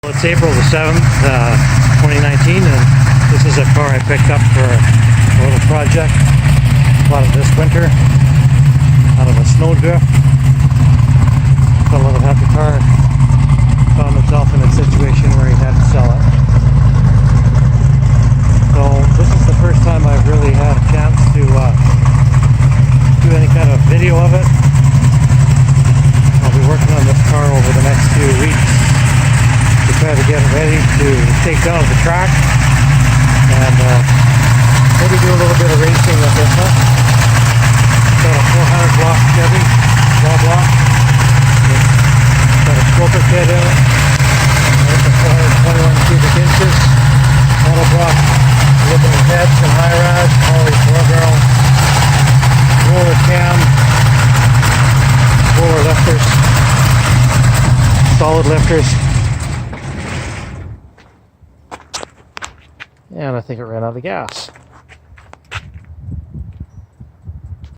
It's April the 7th, 2019, and this is a car I picked up for a little project. Bought it this winter out of a snowdrift. Fellow that had the car found himself in a situation where he had to sell it. So this is the first time I've really had a chance to do any kind of video of it. I'll be working on this car over the next few weeks to try to get it ready to take down to the track and maybe do a little bit of racing with this one. It's got a 400 block Chevy, wall block. It's got a stroker kit in it. It's a 421 cubic inches. Edelbrock aluminum heads and high rise, Holley 4-barrel, roller cam, roller lifters, solid lifters. And I think it ran out of gas.